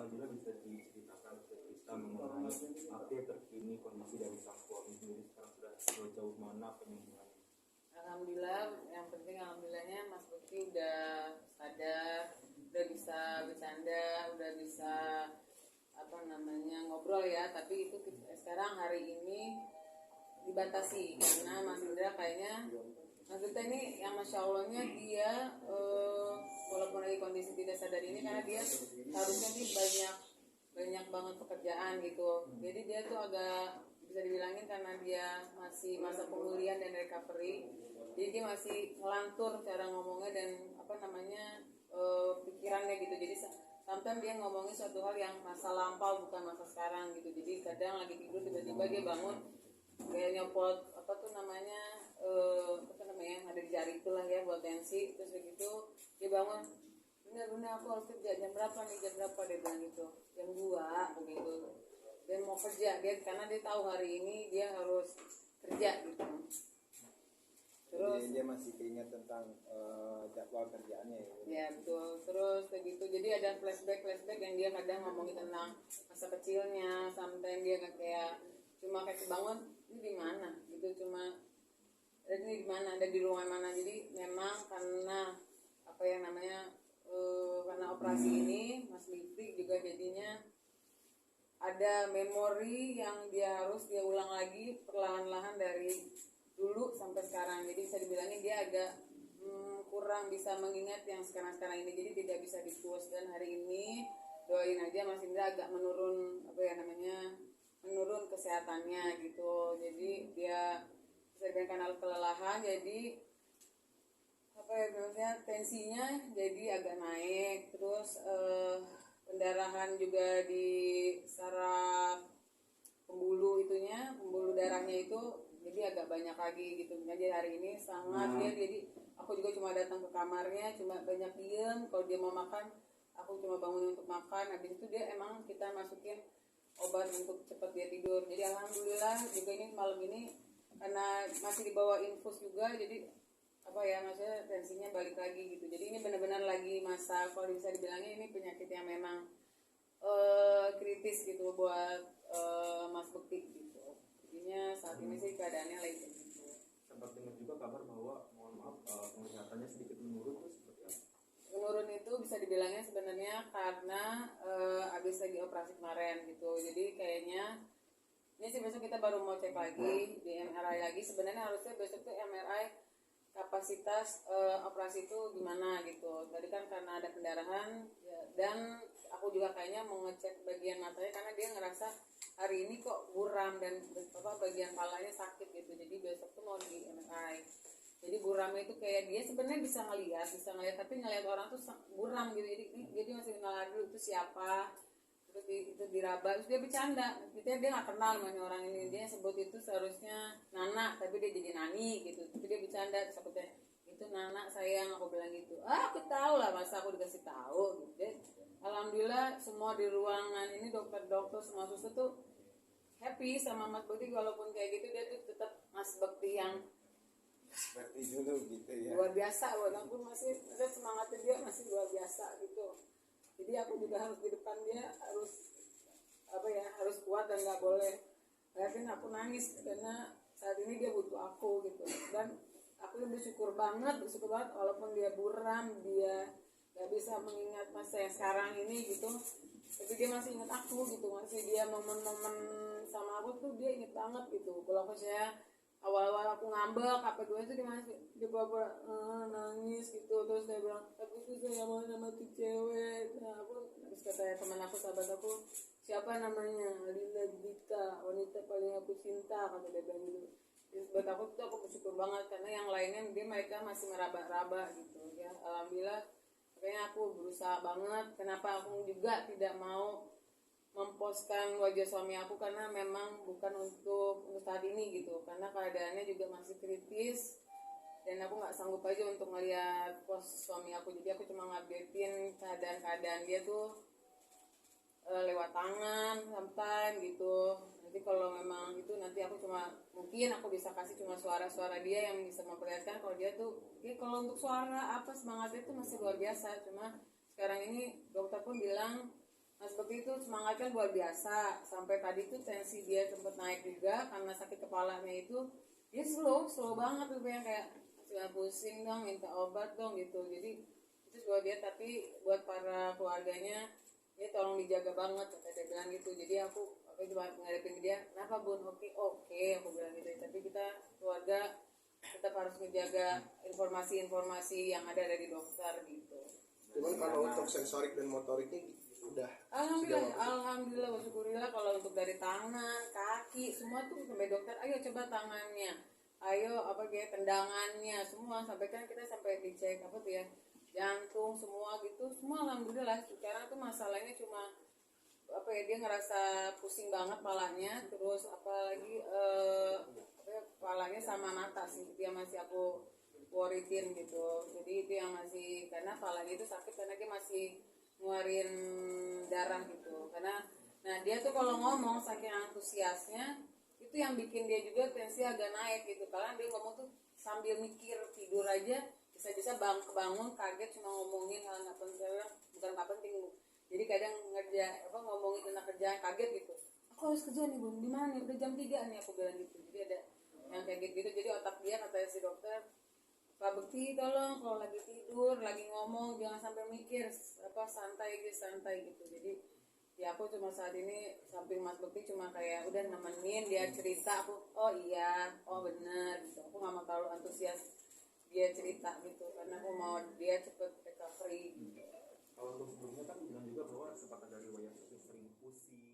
Bila bisa diceritakan cerita mengenai update terkini kondisi dari sang suami sendiri sekarang sudah sejauh mana penyembuhannya? Alhamdulillah, yang penting alhamdulillahnya Mas Lutfi udah sadar, udah bisa bercanda, udah bisa ngobrol ya. Tapi itu sekarang hari ini dibatasi karena Mas Indra kayaknya Mas Indra ini yang masya Allahnya dia walaupun lagi kondisi tidak sadar ini karena dia harusnya sih banyak banget pekerjaan gitu. Jadi dia tuh agak bisa dibilangin karena dia masih masa pemulihan dan recovery, jadi dia masih ngelantur cara ngomongnya dan pikirannya gitu. Jadi sometimes dia ngomongin suatu hal yang masa lampau bukan masa sekarang gitu. Jadi kadang lagi tidur tiba-tiba dia bangun kayak nyopot ada di jari itulah ya buat tensi, terus begitu dia bangun, bunda aku harus kerja jam berapa dia bilang gitu, jam 2 begitu, dan mau kerja dia karena dia tahu hari ini dia harus kerja gitu. Terus dia masih keinget tentang jadwal kerjaannya ya. Ya betul. Terus begitu jadi ada flashback yang dia kadang ngomongin tentang masa kecilnya, sampai dia kayak cuma kayak bangun ini di mana gitu, cuma ini di mana, ada di rumah mana. Jadi memang karena karena operasi ini Mas Lutfi juga jadinya ada memori yang dia ulang lagi perlahan-lahan dari dulu sampai sekarang. Jadi bisa dibilangin dia agak kurang bisa mengingat yang sekarang ini, jadi tidak bisa di-push. Dan hari ini doain aja Mas Indra agak menurun menurun kesehatannya gitu. Jadi dia bisa kanal kelelahan, jadi tensinya jadi agak naik, terus pendarahan juga di saraf pembuluh darahnya itu jadi agak banyak lagi gitu. Jadi hari ini sangat dia, jadi aku juga cuma datang ke kamarnya, cuma banyak diem. Kalau dia mau makan, aku cuma bangun untuk makan. Habis itu dia emang kita masukin obat untuk cepat dia tidur. Jadi alhamdulillah juga ini malam ini karena masih dibawa infus juga, jadi maksudnya tensinya balik lagi gitu. Jadi ini benar-benar lagi masa, kalau bisa dibilangnya ini penyakit yang memang kritis gitu buat Mas Bekti gitu. Jadinya saat ini sih keadaannya lagi gitu. Sempat dengar juga kabar bahwa penglihatannya sedikit menurun, itu seperti apa? Menurun itu bisa dibilangnya sebenarnya karena habis lagi operasi kemarin gitu. Jadi kayaknya ini sih besok kita baru mau cek lagi di MRI lagi. Sebenarnya harusnya besok tuh MRI kapasitas operasi itu gimana gitu. Tadi kan karena ada pendarahan ya, dan aku juga kayaknya mau ngecek bagian matanya karena dia ngerasa hari ini kok buram dan bagian palanya sakit gitu. Jadi besok tuh mau di MRI. Jadi buramnya itu kayak dia sebenarnya bisa ngelihat tapi ngelihat orang tuh buram gitu. Jadi masih kenal dulu itu siapa. Terus itu diraba, terus dia bercanda, dia nggak kenal namanya orang ini, dia sebut itu seharusnya Nana tapi dia jadi Nani gitu. Tapi dia bercanda, terus aku tanya itu Nana sayang, aku bilang gitu. Aku tahu lah, masa aku dikasih tahu gitu. Alhamdulillah semua di ruangan ini dokter semua suster tuh happy sama Mas Bekti, walaupun kayak gitu dia tuh tetap Mas Bekti yang seperti dulu gitu ya. Luar biasa, walaupun masih semangatnya dia masih luar biasa gitu. Jadi aku juga harus di depan dia harus kuat dan nggak boleh aku nangis karena saat ini dia butuh aku gitu. Dan aku bersyukur banget walaupun dia buram, dia nggak bisa mengingat masa yang sekarang ini gitu, tapi dia masih ingat aku gitu. Masih dia momen-momen sama aku tuh dia inget banget gitu. Kalau saya awal-awal aku ngambek itu dia bawa nangis gitu. Terus dia bilang aku tuh sayang banget sama tuh cewek. Nah, terus kata teman aku, sahabat aku, siapa namanya, Lila Dita, wanita paling aku cinta, kata dia bilang gitu. Terus buat aku tuh aku bersyukur banget karena yang lainnya mereka masih meraba-raba gitu ya. Alhamdulillah, makanya aku berusaha banget. Kenapa aku juga tidak mau memposkan wajah suami aku, karena memang bukan untuk saat ini gitu, karena keadaannya juga masih kritis dan aku nggak sanggup aja untuk ngeliat pos suami aku. Jadi aku cuma ngupdatein keadaan dia tuh lewat tangan sampai gitu. Nanti kalau memang itu nanti aku mungkin aku bisa kasih cuma suara-suara dia yang bisa memperlihatkan kalau dia tuh kalau untuk suara semangatnya tuh masih luar biasa. Cuma sekarang ini dokter pun bilang Mas Bekti itu semangatnya luar biasa. Sampai tadi tuh tensi dia sempat naik juga karena sakit kepalanya itu. Dia slow banget tuh yang kayak sudah pusing dong, minta obat dong gitu. Jadi itu buat dia, tapi buat para keluarganya dia tolong dijaga banget, kata dia bilang gitu. Jadi aku cuma ngadepin dia, kenapa Bun? Oke, aku bilang gitu. Tapi kita keluarga tetap harus menjaga informasi-informasi yang ada dari dokter gitu. Cuman kalau untuk sensorik dan motoriknya udah Alhamdulillah, syukurillah. Kalau untuk dari tangan, kaki, semua tuh sampai dokter, ayo coba tangannya, ayo kayak tendangannya, semua sampai kan kita sampai dicek tuh ya, jantung semua gitu, semua alhamdulillah. Sekarang tuh masalahnya cuma dia ngerasa pusing banget palanya, terus apalagi palanya sama mata sih, dia masih aku worryin gitu. Jadi itu yang masih, karena palanya itu sakit karena dia masih ngeluarin darah gitu. Karena dia tuh kalau ngomong saking antusiasnya itu yang bikin dia juga tensi agak naik gitu. Karena dia ngomong tuh sambil mikir, tidur aja bisa-bisa bangun kaget cuma ngomongin hal nggak penting, bukan nggak penting. Jadi kadang ngomongin tentang kerjaan kaget gitu. Aku harus kerja nih Bun, di mana nih? Udah jam 3 nih, aku bilang gitu. Jadi ada yang kayak gitu. Jadi otak dia, kata si dokter, Pak Bekti tolong kalau lagi tidur, lagi ngomong jangan sampai mikir, santai gitu. Jadi ya aku cuma saat ini samping Mas Bekti cuma kayak udah nemenin dia cerita, aku bener gitu. Aku nggak mau terlalu antusias dia cerita gitu, karena aku mau dia cepet recovery gitu. Kalau untuk sebelumnya kan bilang juga bahwa sempat ada riwayat sering pusing